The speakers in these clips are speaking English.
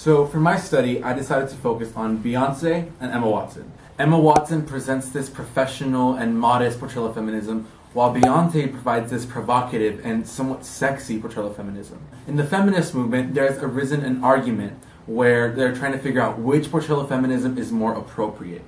So for my study, I decided to focus on Beyonce and Emma Watson. Emma Watson presents this professional and modest portrayal of feminism, while Beyonce provides this provocative and somewhat sexy portrayal of feminism. In the feminist movement, there's arisen an argument where they're trying to figure out which portrayal of feminism is more appropriate.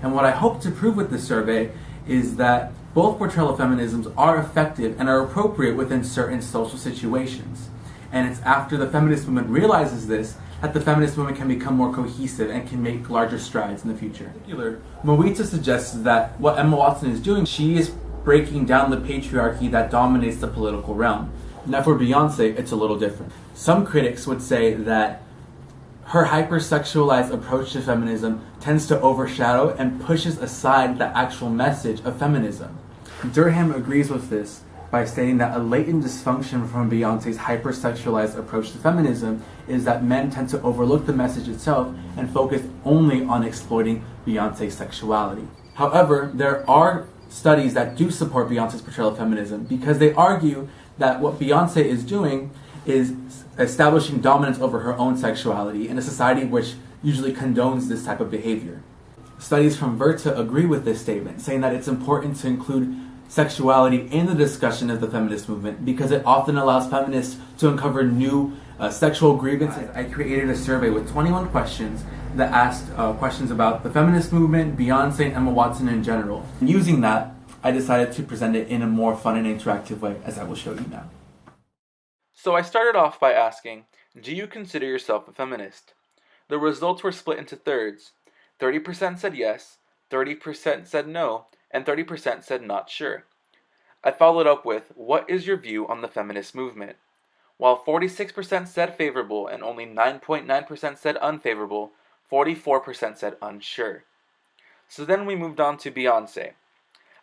And what I hope to prove with this survey is that both portrayal of feminisms are effective and are appropriate within certain social situations. And it's after the feminist movement realizes this that the feminist movement can become more cohesive and can make larger strides in the future. In particular, Moita suggests that what Emma Watson is doing, she is breaking down the patriarchy that dominates the political realm. Now for Beyonce, it's a little different. Some critics would say that her hypersexualized approach to feminism tends to overshadow and pushes aside the actual message of feminism. Durham agrees with this by stating that a latent dysfunction from Beyonce's hypersexualized approach to feminism is that men tend to overlook the message itself and focus only on exploiting Beyonce's sexuality. However, there are studies that do support Beyonce's portrayal of feminism because they argue that what Beyonce is doing is establishing dominance over her own sexuality in a society which usually condones this type of behavior. Studies from Verta agree with this statement, saying that it's important to include sexuality in the discussion of the feminist movement because it often allows feminists to uncover new sexual grievances. I created a survey with 21 questions that asked questions about the feminist movement, Beyonce, and Emma Watson in general. And using that, I decided to present it in a more fun and interactive way, as I will show you now. So I started off by asking, do you consider yourself a feminist? The results were split into thirds. 30% said yes, 30% said no, and 30% said not sure. I followed up with, what is your view on the feminist movement? While 46% said favorable and only 9.9% said unfavorable, 44% said unsure. So then we moved on to Beyonce.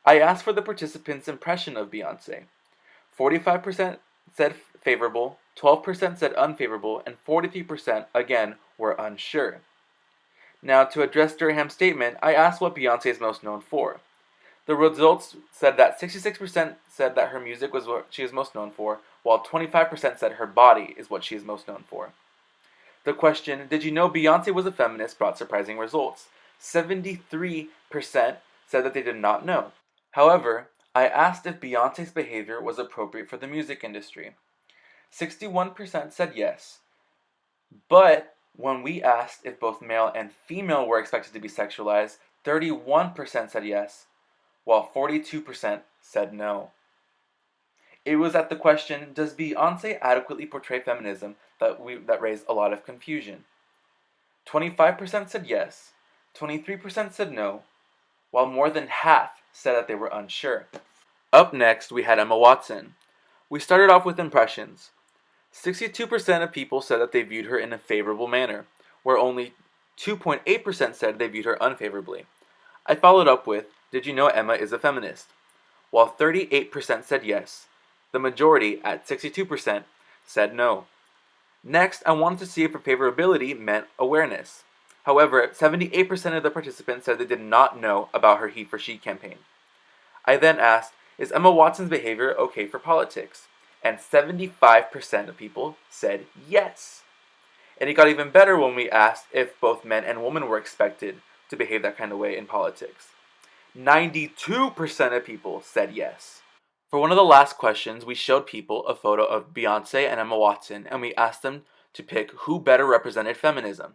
I asked for the participants' impression of Beyonce. 45% said favorable, 12% said unfavorable, and 43% again were unsure. Now to address Durham's statement, I asked what Beyonce is most known for. The results said that 66% said that her music was what she is most known for, while 25% said her body is what she is most known for. The question, did you know Beyonce was a feminist, brought surprising results. 73% said that they did not know. However, I asked if Beyonce's behavior was appropriate for the music industry. 61% said yes, but when we asked if both male and female were expected to be sexualized, 31% said yes, while 42% said no. It was at the question, does Beyonce adequately portray feminism, that raised a lot of confusion. 25% said yes, 23% said no, while more than half said that they were unsure. Up next, we had Emma Watson. We started off with impressions. 62% of people said that they viewed her in a favorable manner, where only 2.8% said they viewed her unfavorably. I followed up with, did you know Emma is a feminist? While 38% said yes, the majority, at 62%, said no. Next, I wanted to see if her favorability meant awareness. However, 78% of the participants said they did not know about her He for She campaign. I then asked, is Emma Watson's behavior okay for politics? And 75% of people said yes. And it got even better when we asked if both men and women were expected to behave that kind of way in politics. 92% of people said yes. For one of the last questions, we showed people a photo of Beyonce and Emma Watson, and we asked them to pick who better represented feminism.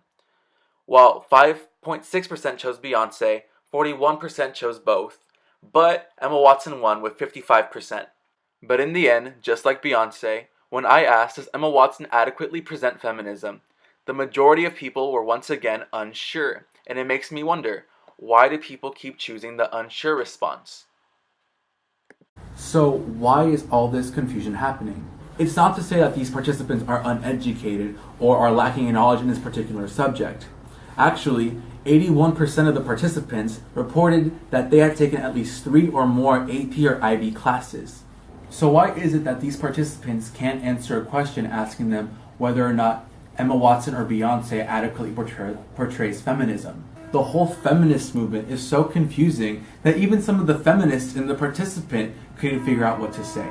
While 5.6% chose Beyonce, 41% chose both, but Emma Watson won with 55%. But in the end, just like Beyonce, when I asked, does Emma Watson adequately present feminism, the majority of people were once again unsure, and it makes me wonder, why do people keep choosing the unsure response? So why is all this confusion happening? It's not to say that these participants are uneducated or are lacking in knowledge in this particular subject. Actually, 81% of the participants reported that they had taken at least 3 or more AP or IB classes. So why is it that these participants can't answer a question asking them whether or not Emma Watson or Beyonce adequately portrays feminism? The whole feminist movement is so confusing that even some of the feminists in the participant couldn't figure out what to say.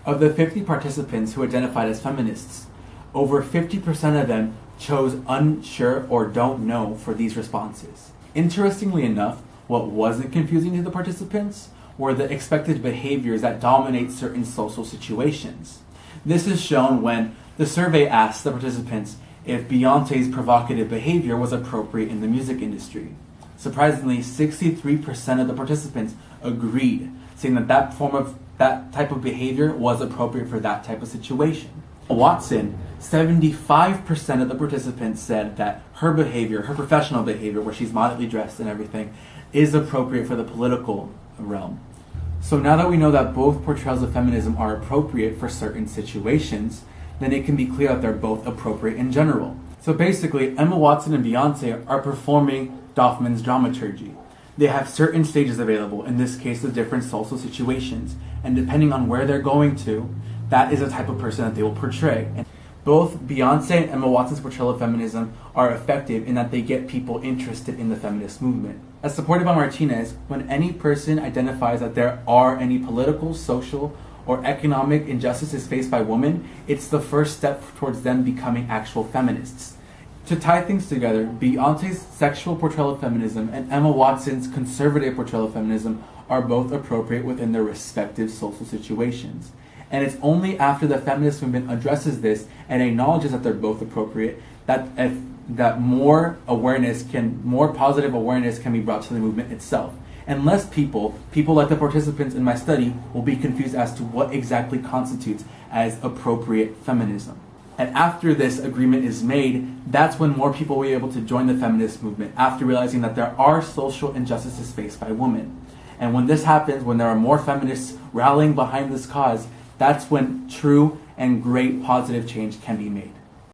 Of the 50 participants who identified as feminists, over 50% of them chose unsure or don't know for these responses. Interestingly enough, what wasn't confusing to the participants were the expected behaviors that dominate certain social situations. This is shown when the survey asked the participants if Beyoncé's provocative behavior was appropriate in the music industry. Surprisingly, 63% of the participants agreed, saying that that type of behavior was appropriate for that type of situation. Watson, 75% of the participants said that her behavior, her professional behavior, where she's modestly dressed and everything, is appropriate for the political realm. So now that we know that both portrayals of feminism are appropriate for certain situations, then it can be clear that they're both appropriate in general. So basically, Emma Watson and Beyoncé are performing Doffman's dramaturgy. They have certain stages available, in this case the different social situations, and depending on where they're going to, that is the type of person that they will portray. And both Beyoncé and Emma Watson's portrayal of feminism are effective in that they get people interested in the feminist movement. As supported by Martinez, when any person identifies that there are any political, social, or economic injustices faced by women, it's the first step towards them becoming actual feminists. To tie things together, Beyoncé's sexual portrayal of feminism and Emma Watson's conservative portrayal of feminism are both appropriate within their respective social situations. And it's only after the feminist movement addresses this and acknowledges that they're both appropriate that more positive awareness can be brought to the movement itself. And less people like the participants in my study, will be confused as to what exactly constitutes as appropriate feminism. And after this agreement is made, that's when more people will be able to join the feminist movement, after realizing that there are social injustices faced by women. And when this happens, when there are more feminists rallying behind this cause, that's when true and great positive change can be made.